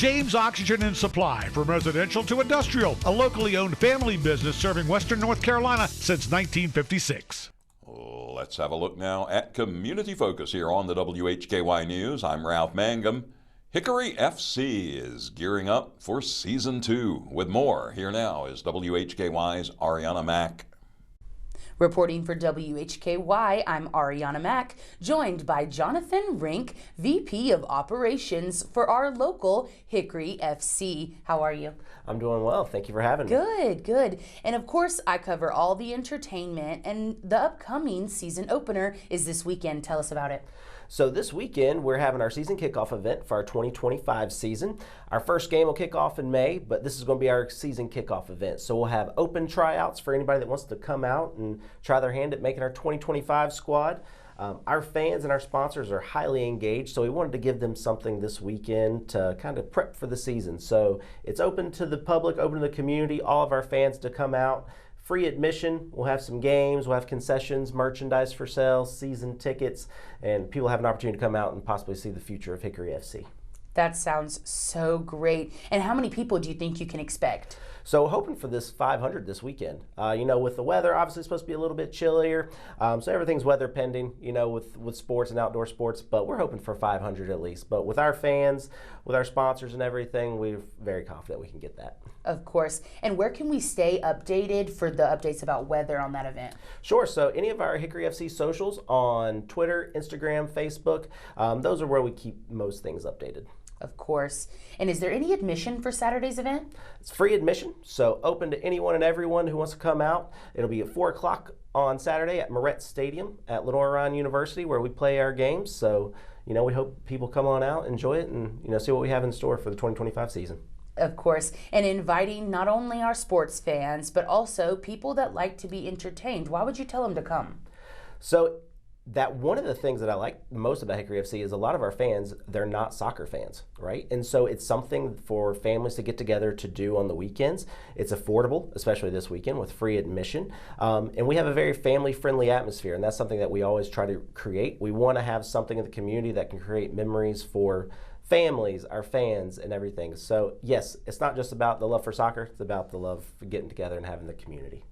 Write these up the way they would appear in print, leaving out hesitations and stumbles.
James Oxygen and Supply, from residential to industrial, a locally owned family business serving Western North Carolina since 1956. Let's have a look now at Community Focus here on the WHKY News. I'm Ralph Mangum. Hickory F.C. is gearing up for Season 2. With more, here now is WHKY's Arianna Mack. Reporting for WHKY, I'm Arianna Mack, joined by Jonathan Rink, VP of Operations for our local Hickory F.C. How are you? I'm doing well. Thank you for having me. Good, good. And of course, I cover all the entertainment, and the upcoming season opener is this weekend. Tell us about it. So this weekend, we're having our season kickoff event for our 2025 season. Our first game will kick off in May, but this is going to be our season kickoff event. So we'll have open tryouts for anybody that wants to come out and try their hand at making our 2025 squad. Our fans and our sponsors are highly engaged, so we wanted to give them something this weekend to kind of prep for the season. So it's open to the public, open to the community, all of our fans to come out. Free admission, we'll have some games, we'll have concessions, merchandise for sale, season tickets, and people have an opportunity to come out and possibly see the future of Hickory FC. That sounds so great. And how many people do you think you can expect? So hoping for this 500 this weekend. With the weather, obviously it's supposed to be a little bit chillier, so everything's weather pending, with sports and outdoor sports, but we're hoping for 500 at least. But with our fans, with our sponsors and everything, we're very confident we can get that. Of course. And where can we stay updated for the updates about weather on that event? Sure. So any of our Hickory FC socials on Twitter, Instagram, Facebook, those are where we keep most things updated. Of course. And is there any admission for Saturday's event? It's free admission, so open to anyone and everyone who wants to come out. It'll be at 4 o'clock on Saturday at Moretz Stadium at Lenoir-Rhyne University, where we play our games. So, we hope people come on out, enjoy it, and, see what we have in store for the 2025 season. Of course, and inviting not only our sports fans, but also people that like to be entertained. Why would you tell them to come? So, that one of the things that I like most about Hickory FC is a lot of our fans, they're not soccer fans, right? And so it's something for families to get together to do on the weekends. It's affordable, especially this weekend with free admission. And we have a very family-friendly atmosphere, and that's something that we always try to create. We want to have something in the community that can create memories for families, our fans, and everything. So yes, it's not just about the love for soccer, it's about the love for getting together and having the community.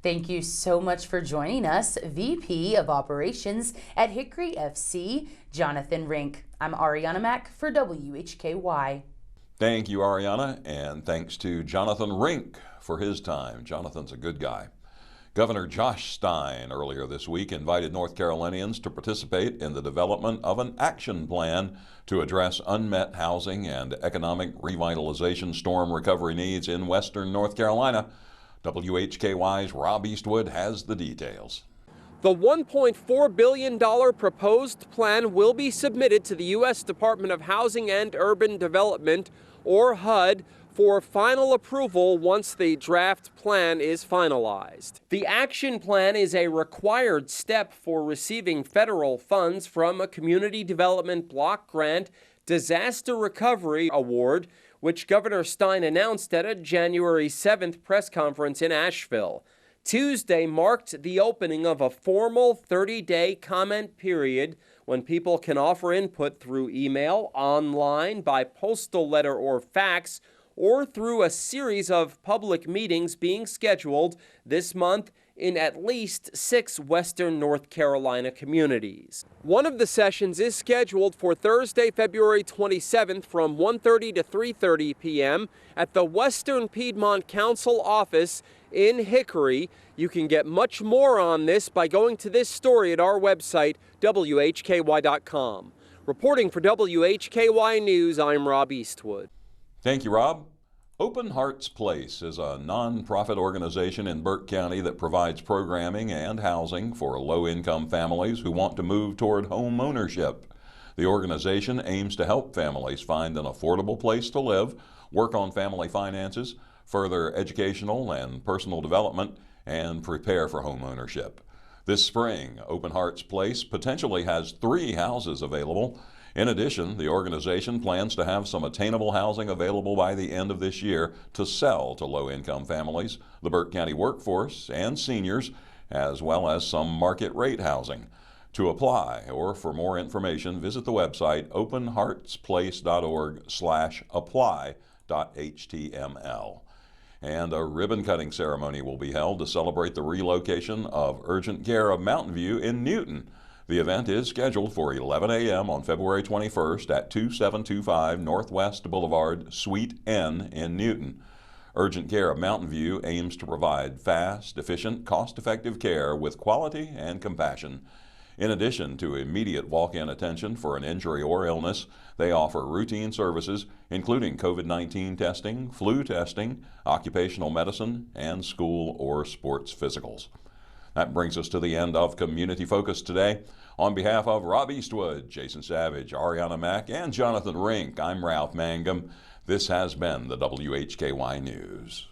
Thank you so much for joining us, VP of Operations at Hickory FC, Jonathan Rink. I'm Arianna Mack for WHKY. Thank you, Arianna, and thanks to Jonathan Rink for his time. Jonathan's a good guy. Governor Josh Stein earlier this week invited North Carolinians to participate in the development of an action plan to address unmet housing and economic revitalization storm recovery needs in Western North Carolina. WHKY's Rob Eastwood has the details. The $1.4 billion proposed plan will be submitted to the U.S. Department of Housing and Urban Development, or HUD, for final approval once the draft plan is finalized. The action plan is a required step for receiving federal funds from a Community Development Block Grant Disaster Recovery Award, which Governor Stein announced at a January 7th press conference in Asheville. Tuesday marked the opening of a formal 30-day comment period when people can offer input through email, online, by postal letter or fax, or through a series of public meetings being scheduled this month in at least 6 Western North Carolina communities. One of the sessions is scheduled for Thursday, February 27th from 1:30 to 3:30 p.m. at the Western Piedmont Council office in Hickory. You can get much more on this by going to this story at our website, WHKY.com. Reporting for WHKY News, I'm Rob Eastwood. Thank you, Rob. Open Hearts Place is a nonprofit organization in Burke County that provides programming and housing for low-income families who want to move toward home ownership. The organization aims to help families find an affordable place to live, work on family finances, further educational and personal development, and prepare for home ownership. This spring, Open Hearts Place potentially has 3 houses available. In addition, the organization plans to have some attainable housing available by the end of this year to sell to low-income families, the Burke County workforce, and seniors, as well as some market-rate housing. to apply, or for more information, visit the website openheartsplace.org/apply.html. And a ribbon-cutting ceremony will be held to celebrate the relocation of urgent care of Mountain View in Newton. The event is scheduled for 11 a.m. on February 21st at 2725 Northwest Boulevard, Suite N in Newton. Urgent Care of Mountain View aims to provide fast, efficient, cost-effective care with quality and compassion. In addition to immediate walk-in attention for an injury or illness, they offer routine services including COVID-19 testing, flu testing, occupational medicine, and school or sports physicals. That brings us to the end of Community Focus today. On behalf of Rob Eastwood, Jason Savage, Arianna Mack, and Jonathan Rink, I'm Ralph Mangum. This has been the WHKY News.